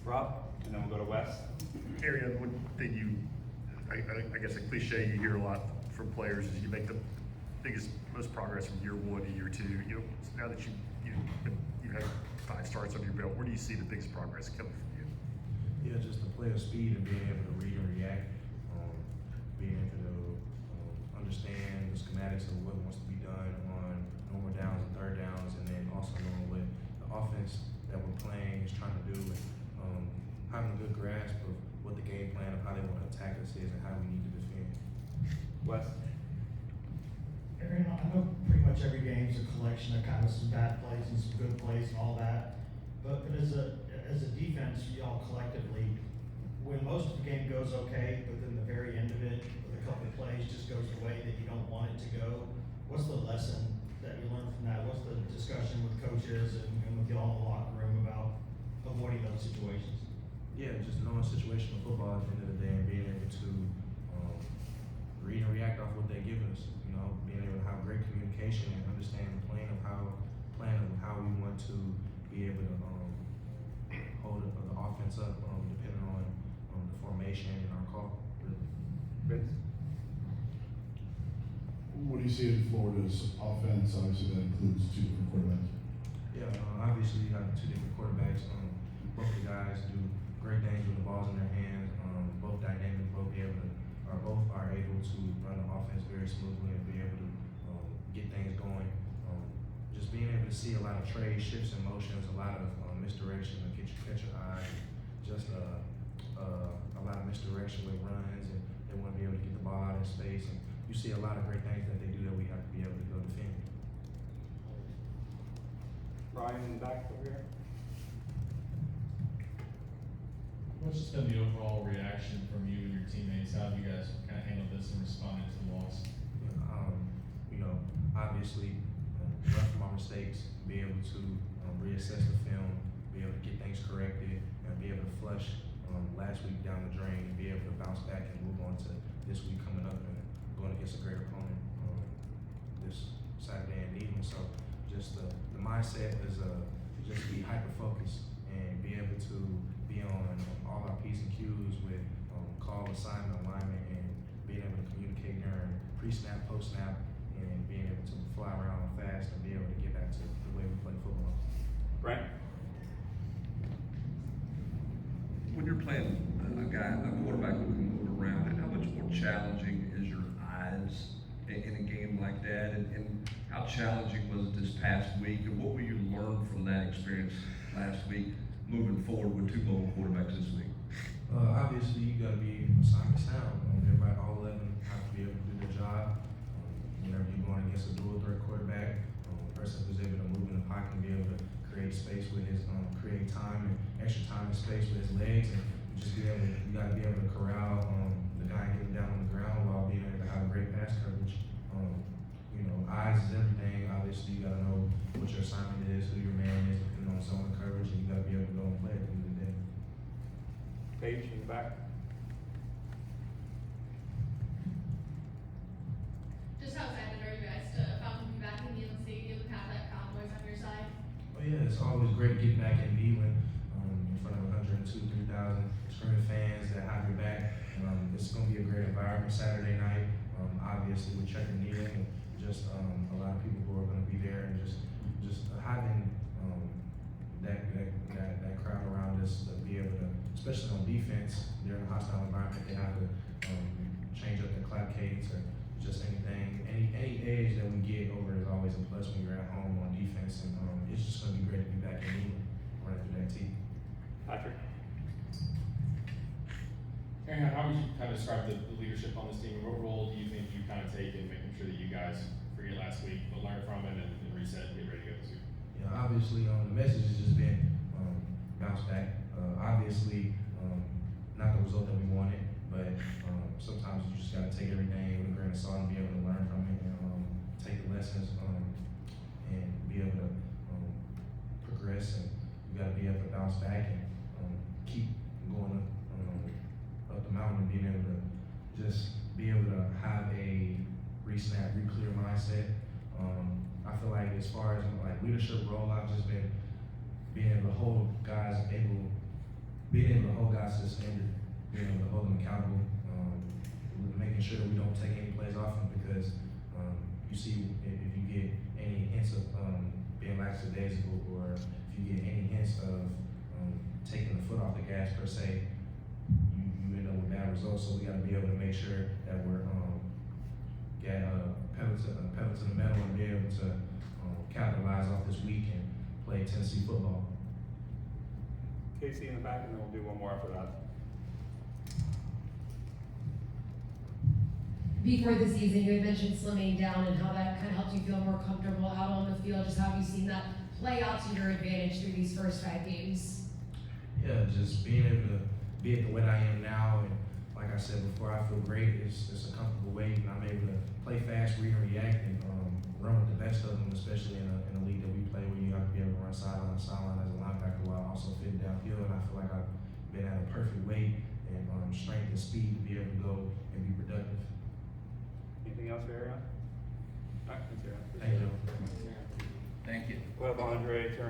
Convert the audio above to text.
Rob, and then we'll go to Wes. Arion, one thing I guess a cliche you hear a lot from players is you make the biggest, most progress from year one to year two. You know, now that you have 5 starts under your belt, where do you see the biggest progress coming from you? Yeah, just the play of speed and being able to read and react, being able to understand the schematics of what wants to be done on normal downs and third downs, and then also knowing what the offense that we're playing is trying to do, and having a good grasp of what the game plan of how they want to attack us is and how we need to defend. Wes. Arion, I know pretty much every game is a collection of kind of some bad plays and some good plays and all that, but as a defense, y'all collectively, when most of the game goes okay, but then the very end of it, with a couple of plays just goes the way that you don't want it to go, what's the lesson that you learned from that? What's the discussion with coaches and with y'all in the locker room about avoiding those situations? Yeah, just knowing situational football at the end of the day and being able to read and react off what they're giving us. You know, being able to have great communication and understand the plan of how we want to be able to hold the offense up, depending on the formation and our call. Really. Vince. What do you see in Florida's offense? Obviously, that includes 2 different quarterbacks. Yeah, obviously you have 2 different quarterbacks. Both the guys do great things with the balls in their hands. Both dynamic, both are able to run the offense very smoothly and be able to get things going. Just being able to see a lot of trade shifts and motions, a lot of misdirection to catch your eye, just a lot of misdirection with runs, and they want to be able to get the ball out in space. And you see a lot of great things that they do that we have to be able to go defend. Ryan in the back over here. What's just been the overall reaction from you and your teammates? How have you guys kind of handled this and responded to the loss? You know, obviously, learn from our mistakes, be able to reassess the film, be able to get things corrected, and be able to flush last week down the drain, and be able to bounce back and move on to this week coming up and going against a great opponent this Saturday in Neyland. So just the mindset is just be hyper-focused and be able to be on all our P's and Q's with call, assignment, alignment, and being able to communicate during pre-snap, post-snap, and being able to fly around fast and be able to get back to the way we play football. Brent. When you're playing a quarterback who can move around, how much more challenging is your eyes in a game like that? And how challenging was it this past week? And what will you learn from that experience last week moving forward with 2 mobile quarterbacks this week? Obviously, you got to be assignment sound. Everybody, all 11, have to be able to do their job. Whenever you're going against a dual threat quarterback, person who's able to move in the pocket and be able to create space with his, create time and extra time and space with his legs, and you got to be able to corral the guy getting down on the ground while being able to have great pass coverage. You know, eyes is everything. Obviously, you got to know what your assignment is, who your man is, depending on zone coverage, and you got to be able to go and play at the end of the day. Paige in the back. Just how excited are you guys to finally be back in Neyland Stadium and have that crowd noise on your side? Oh yeah, it's always great to get back in Neyland in front of 102,000, 3,000 screaming fans that have your back. It's going to be a great environment Saturday night. Obviously, we're checking Neyland and just a lot of people who are going to be there, and just having that crowd around us to be able to, especially on defense, they're in a hostile environment. They have to change up the clap cadence or just anything. Any edge that we get over is always a plus when you're at home on defense, and it's just going to be great to be back in Neyland running through that team. Patrick. Arion, how would you kind of describe the leadership on this team? What role do you think you kind of take in making sure that you guys forget last week, but learn from it and reset and get ready to go this week? Yeah, obviously, the message has just been bounce back. Obviously, not the result that we wanted, but sometimes you just got to take everything with a grain of salt and be able to learn from it and take the lessons and be able to progress. And you got to be able to bounce back and keep going up the mountain and being able to just be able to have a re-snap, re-clear mindset. I feel like as far as like leadership role, I've just been being able to hold guys, being guys to the standard, being able to hold them accountable, making sure that we don't take any plays off them because you see if you get any hints of being lackadaisical or if you get any hints of taking the foot off the gas per se, you end up with bad results. So we got to be able to make sure that we're pedal to the metal and be able to capitalize off this week and play Tennessee football. Casey in the back, and then we'll do one more after that. Before the season, you had mentioned slimming down and how that kind of helped you feel more comfortable out on the field. Just how have you seen that play out to your advantage through these first 5 games? Yeah, just being able to be at the weight I am now, and like I said before, I feel great. It's a comfortable weight, and I'm able to play fast, read and react, and run with the best of them, especially in a league that we play where you have to be able to run sideline to sideline as a linebacker while also fitting downfield. And I feel like I've been at a perfect weight and strength and speed to be able to go and be productive. Anything else for Arion? All right, thanks, Arion. Thank you. Thank you. We'll have Andre turn